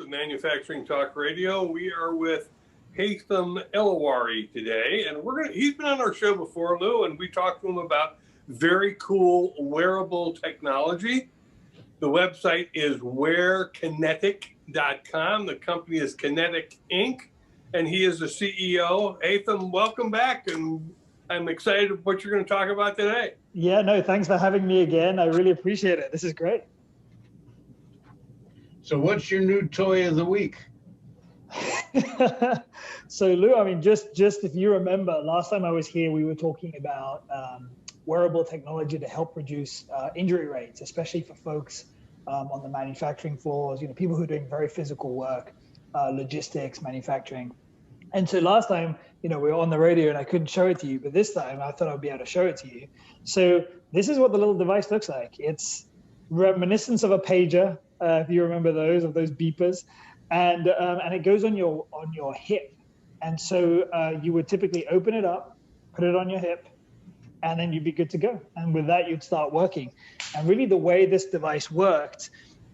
of Manufacturing Talk Radio. We are with Haytham Elhawary today, and he's been on our show before, Lou, and we talked to him about very cool wearable technology. The website is wearkinetic.com. The company is Kinetic Inc., and he is the CEO. Haytham, welcome back, and I'm excited what you're going to talk about today. Yeah, no, thanks for having me again. I really appreciate it. This is great. So what's your new toy of the week? So Lou, I mean, just if you remember, last time I was here, we were talking about wearable technology to help reduce injury rates, especially for folks on the manufacturing floors, people who are doing very physical work, logistics, manufacturing. And so last time, we were on the radio and I couldn't show it to you, but this time I thought I'd be able to show it to you. So this is what the little device looks like. It's reminiscent of a pager, if you remember those beepers, and it goes on your hip. And so you would typically open it up, put it on your hip, and then you'd be good to go. And with that, you'd start working. And really the way this device worked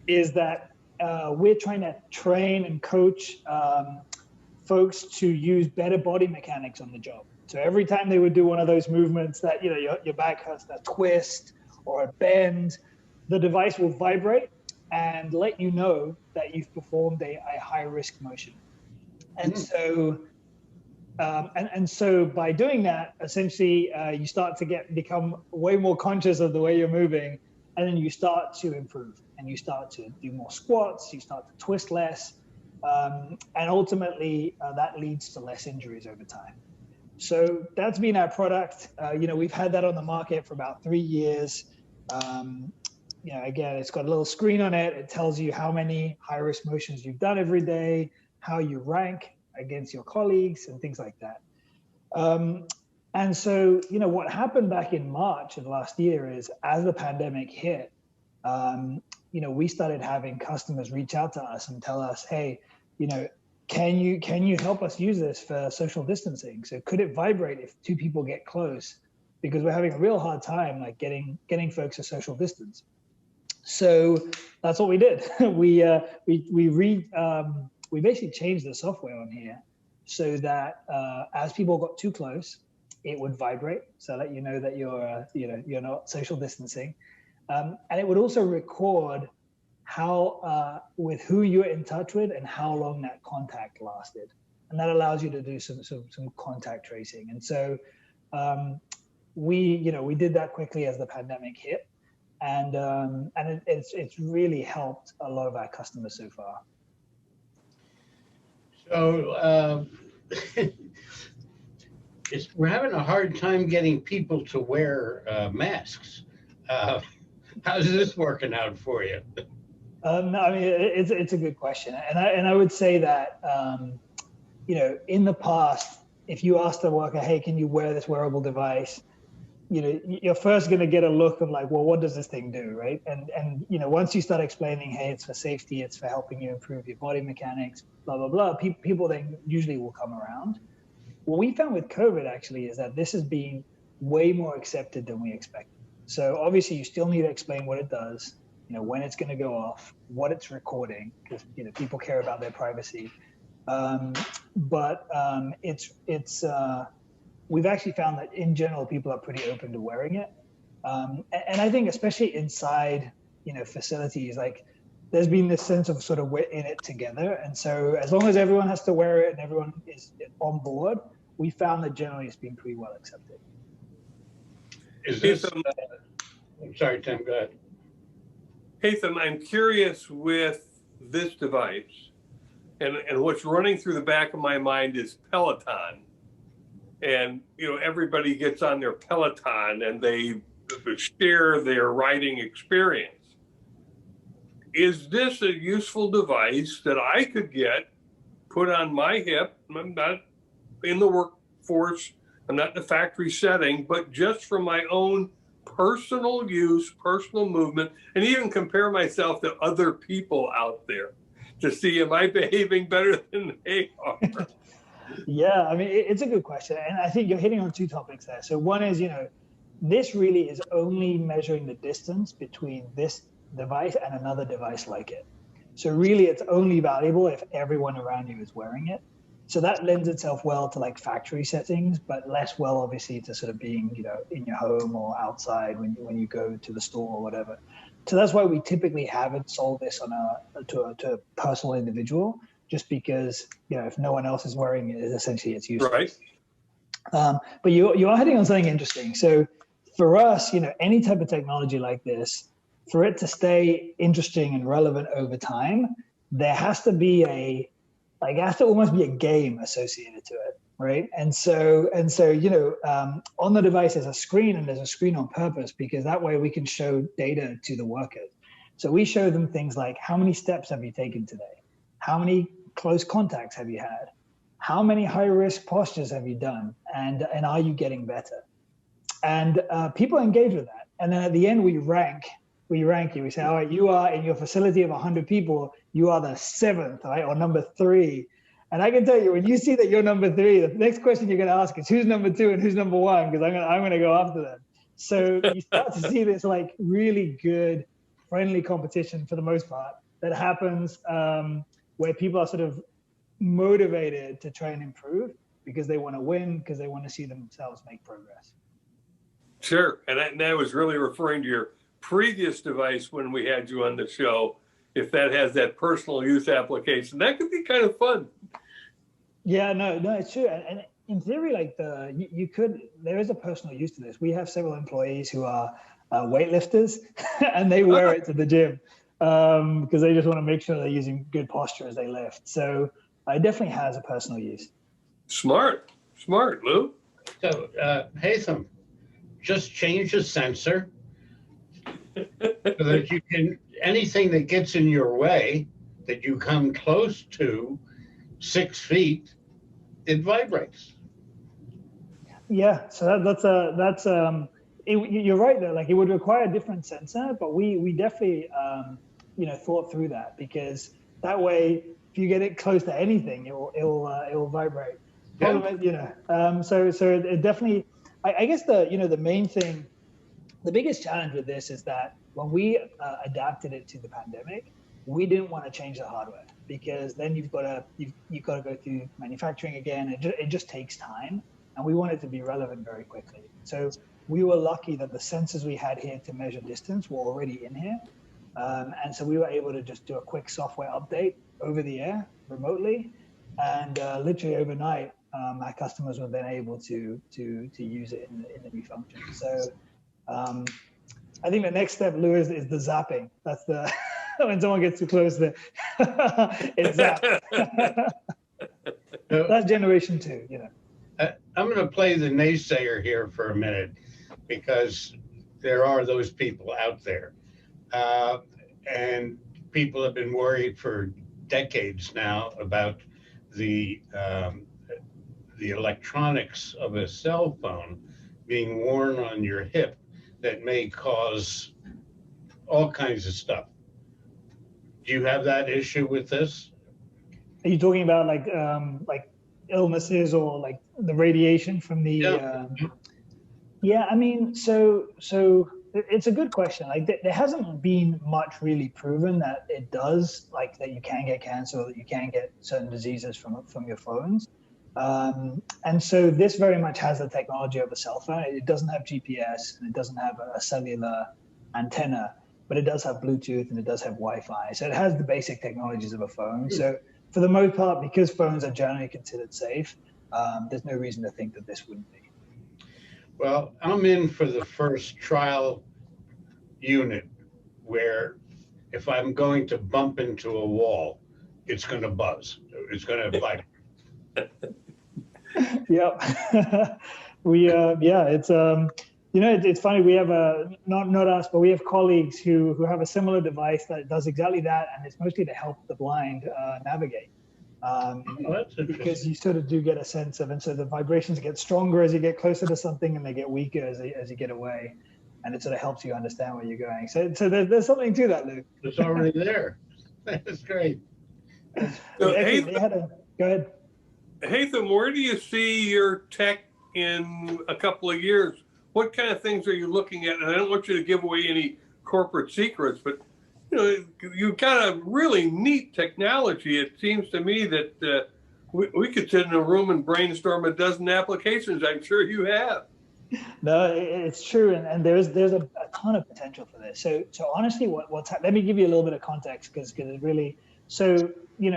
is that we're trying to train and coach folks to use better body mechanics on the job. So every time they would do one of those movements that, your back hurts, that twist or a bend, the device will vibrate and let you know that you've performed a high risk motion. And so by doing that, essentially you start to become way more conscious of the way you're moving, and then you start to improve and you start to do more squats, you start to twist less, and ultimately that leads to less injuries over time. So that's been our product. We've had that on the market for about 3 years. Again, it's got a little screen on it. It tells you how many high-risk motions you've done every day, how you rank against your colleagues, and things like that. And so, what happened back in March of last year is, as the pandemic hit, we started having customers reach out to us and tell us, hey, can you help us use this for social distancing? So could it vibrate if two people get close? Because we're having a real hard time getting folks to social distance. So that's what we did. We basically changed the software on here so that as people got too close, it would vibrate, so let you know that you're not social distancing, and it would also record how with who you're in touch with and how long that contact lasted, and that allows you to do some contact tracing. And so we did that quickly as the pandemic hit, and it's really helped a lot of our customers so far. So we're having a hard time getting people to wear masks. How's this working out for you? No, I mean, it's a good question, and I would say that in the past, if you asked a worker, hey, can you wear this wearable device? You're first going to get a look of well, what does this thing do, right? And once you start explaining, hey, it's for safety, it's for helping you improve your body mechanics, blah blah blah, people then usually will come around. What we found with COVID actually is that this has been way more accepted than we expected. So obviously you still need to explain what it does, when it's going to go off, what it's recording, because people care about their privacy. But we've actually found that in general people are pretty open to wearing it, and I think especially inside facilities, there's been this sense of sort of we're in it together, and so as long as everyone has to wear it and everyone is on board, we found that generally it's been pretty well accepted. Is this? Sorry, Tim, go ahead. Haytham, I'm curious with this device, and what's running through the back of my mind is Peloton. And, everybody gets on their Peloton and they share their riding experience. Is this a useful device that I could get, put on my hip? I'm not in the workforce, I'm not in a factory setting, but just for my own personal use, personal movement, and even compare myself to other people out there to see, am I behaving better than they are? Yeah, I mean, it's a good question. And I think you're hitting on two topics there. So one is, this really is only measuring the distance between this device and another device like it. So really, it's only valuable if everyone around you is wearing it. So that lends itself well to like factory settings, but less well, obviously, to sort of being, in your home or outside when you go to the store or whatever. So that's why we typically haven't sold this to a personal individual, just because, if no one else is wearing it, essentially it's useless. Right. But you are hitting on something interesting. So for us, any type of technology like this, for it to stay interesting and relevant over time, there has to be it has to almost be a game associated to it, right? And so on the device there's a screen, and there's a screen on purpose because that way we can show data to the workers. So we show them things like, how many steps have you taken today? How many close contacts have you had? How many high-risk postures have you done? And are you getting better? And people engage with that. And then at the end, we rank you. We say, all right, you are in your facility of 100 people, you are the 7th, right, or number 3. And I can tell you, when you see that you're number 3, the next question you're going to ask is who's number 2 and who's number 1, because I'm going to go after them. So you start to see this like really good, friendly competition for the most part that happens where people are sort of motivated to try and improve because they want to win, because they want to see themselves make progress. Sure. And I was really referring to your previous device when we had you on the show. If that has that personal use application, that could be kind of fun. Yeah, no, it's true. And in theory, like there is a personal use to this. We have several employees who are weightlifters and they wear it to the gym because they just want to make sure they're using good posture as they lift. So it definitely has a personal use. Smart, Lou. So, Haytham, just change the sensor so that you can, anything that gets in your way that you come close to 6 feet, it vibrates. Yeah, so you're right though. Like it would require a different sensor, but we definitely thought through that, because that way if you get it close to anything, it will vibrate. Yeah. So it definitely. I guess the main thing, the biggest challenge with this is that when we adapted it to the pandemic, we didn't want to change the hardware, because then you've got to go through manufacturing again. It just takes time, and we want it to be relevant very quickly. So we were lucky that the sensors we had here to measure distance were already in here, and so we were able to just do a quick software update over the air remotely, and literally overnight, our customers were then able to use it in the new function. So I think the next step, Lou, is the zapping. That's the when someone gets too close, it's zapped. That's generation 2. I'm going to play the naysayer here for a minute, because there are those people out there, and people have been worried for decades now about the electronics of a cell phone being worn on your hip that may cause all kinds of stuff. Do you have that issue with this? Are you talking about like illnesses or like the radiation from the? Yeah, I mean, so it's a good question. Like there hasn't been much really proven that it does, like that you can get cancer or that you can get certain diseases from your phones. And so this very much has the technology of a cell phone. It doesn't have GPS and it doesn't have a cellular antenna, but it does have Bluetooth and it does have Wi-Fi. So it has the basic technologies of a phone. So for the most part, because phones are generally considered safe, there's no reason to think that this wouldn't be. Well, I'm in for the first trial unit where if I'm going to bump into a wall, it's going to buzz. It's going to vibrate. Yep. It's funny. We have not us, but we have colleagues who have a similar device that does exactly that, and it's mostly to help the blind navigate. Because you sort of do get a sense of, and so the vibrations get stronger as you get closer to something, and they get weaker as you get away, and it sort of helps you understand where you're going. So there's something to that, Luke. It's already there. That's great. So, go ahead. Haytham, where do you see your tech in a couple of years? What kind of things are you looking at? And I don't want you to give away any corporate secrets, but you've got a really neat technology. It seems to me that we could sit in a room and brainstorm a dozen applications. I'm sure you have. No, it's true, and there's a ton of potential for this. So honestly, let me give you a little bit of context because it really. So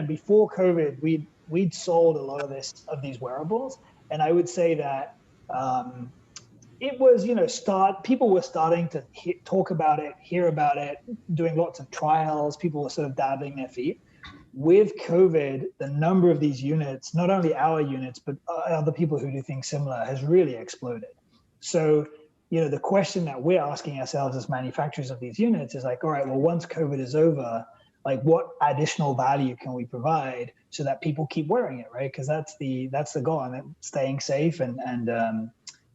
before COVID, we'd sold a lot of these wearables, and I would say that it was people were starting to talk about it, hear about it, doing lots of trials. People were sort of dabbling their feet. With COVID, the number of these units, not only our units but other people who do things similar, has really exploded. So, the question that we're asking ourselves as manufacturers of these units is like, all right, well, once COVID is over, like what additional value can we provide so that people keep wearing it, right? Because that's the goal, and staying safe and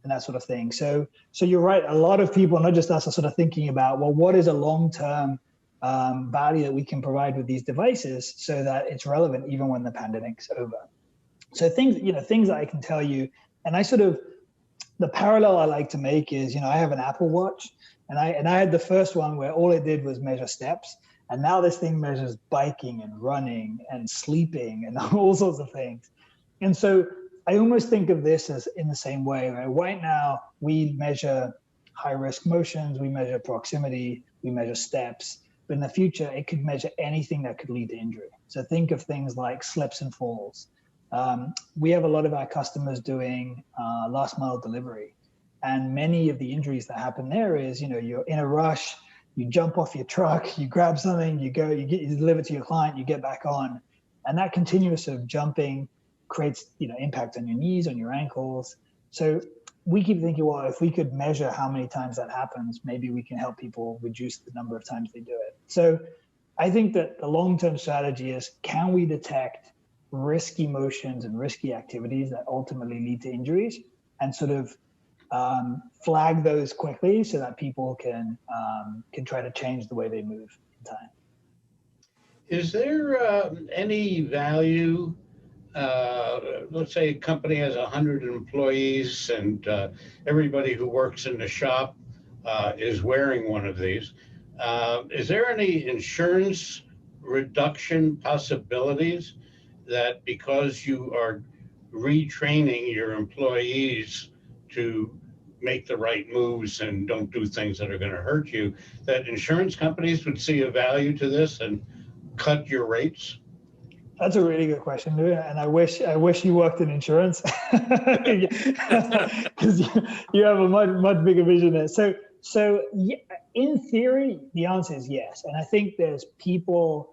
that sort of thing. So you're right. A lot of people, not just us, are sort of thinking about, well, what is a long-term value that we can provide with these devices so that it's relevant even when the pandemic's over. So things that I can tell you, and the parallel I like to make is, I have an Apple Watch, and I had the first one where all it did was measure steps, and now this thing measures biking and running and sleeping and all sorts of things. And so I almost think of this as in the same way. Right now, we measure high-risk motions, we measure proximity, we measure steps, but in the future, it could measure anything that could lead to injury. So think of things like slips and falls. We have a lot of our customers doing last mile delivery, and many of the injuries that happen there is, you're in a rush, you jump off your truck, you grab something, you deliver to your client, you get back on, and that continuous sort of jumping creates, impact on your knees, on your ankles. So we keep thinking, well, if we could measure how many times that happens, maybe we can help people reduce the number of times they do it. So I think that the long-term strategy is, can we detect risky motions and risky activities that ultimately lead to injuries, and sort of flag those quickly so that people can try to change the way they move in time. Is there any value? Let's say a company has 100 employees and everybody who works in the shop is wearing one of these. Is there any insurance reduction possibilities that, because you are retraining your employees to make the right moves and don't do things that are going to hurt you, that insurance companies would see a value to this and cut your rates? That's a really good question, and I wish you worked in insurance because you have a much bigger vision there. So yeah, in theory, the answer is yes, and I think there's people,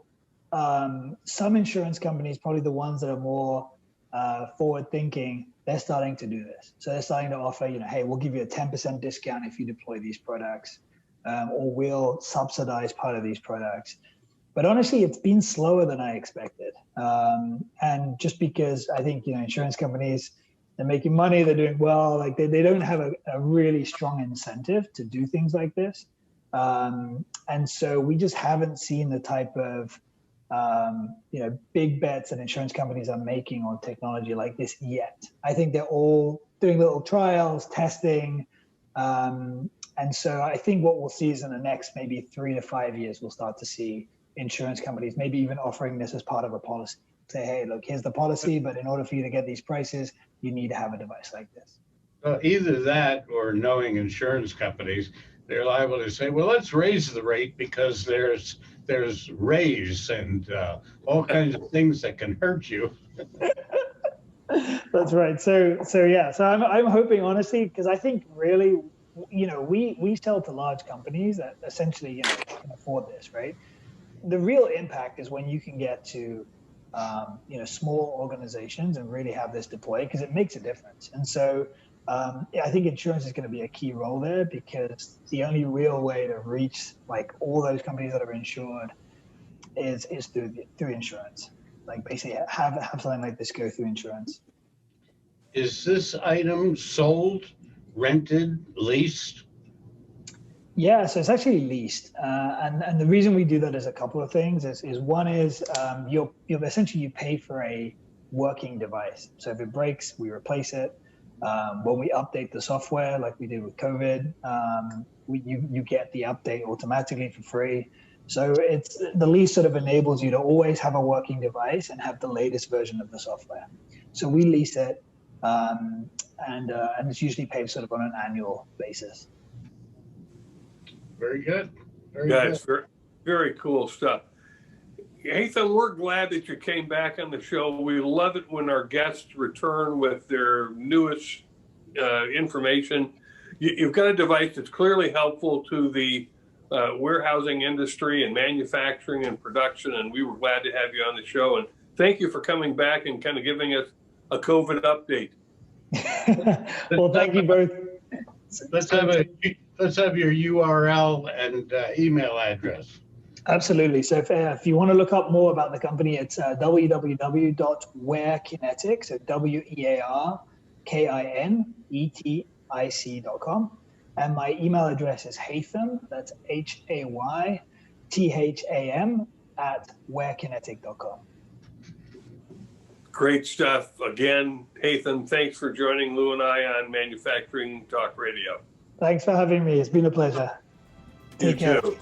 some insurance companies, probably the ones that are more forward thinking, they're starting to do this. So they're starting to offer, hey, we'll give you a 10% discount if you deploy these products, or we'll subsidize part of these products. But honestly, it's been slower than I expected. And just because I think, insurance companies, they're making money, they're doing well, like they don't have a really strong incentive to do things like this. And so we just haven't seen the type of, big bets that insurance companies are making on technology like this yet. I think they're all doing little trials, testing. And so I think what we'll see is in the next maybe 3 to 5 years, we'll start to see insurance companies maybe even offering this as part of a policy. Say, hey, look, here's the policy, but in order for you to get these prices, you need to have a device like this. Either that, or knowing insurance companies, they're liable to say, well, let's raise the rate because there's raise and all kinds of things that can hurt you. That's right. So yeah. So I'm hoping, honestly, because I think really, we sell to large companies that essentially can afford this, right? The real impact is when you can get to small organizations and really have this deployed, because it makes a difference. And so I think insurance is going to be a key role there, because the only real way to reach like all those companies that are insured is through insurance. Like basically have something like this go through insurance. Is this item sold, rented, leased? Yeah, so it's actually leased, and the reason we do that is a couple of things. Is one is you essentially pay for a working device. So if it breaks, we replace it. When we update the software, like we did with COVID, you get the update automatically for free. So the lease sort of enables you to always have a working device and have the latest version of the software. So we lease it, and it's usually paid sort of on an annual basis. Very good. Very Yeah, good. it's very, very cool stuff. Haytham, we're glad that you came back on the show. We love it when our guests return with their newest information. You've got a device that's clearly helpful to the warehousing industry and manufacturing and production, and we were glad to have you on the show. And thank you for coming back and kind of giving us a COVID update. Well, thank you both. Let's have your URL and email address. Absolutely. So if you want to look up more about the company, it's www.wearkinetic, so WearKinetic.com. And my email address is Haytham, that's HAYTHAM @wearkinetic.com. Great stuff. Again, Haytham, thanks for joining Lou and I on Manufacturing Talk Radio. Thanks for having me. It's been a pleasure. Take care. You too.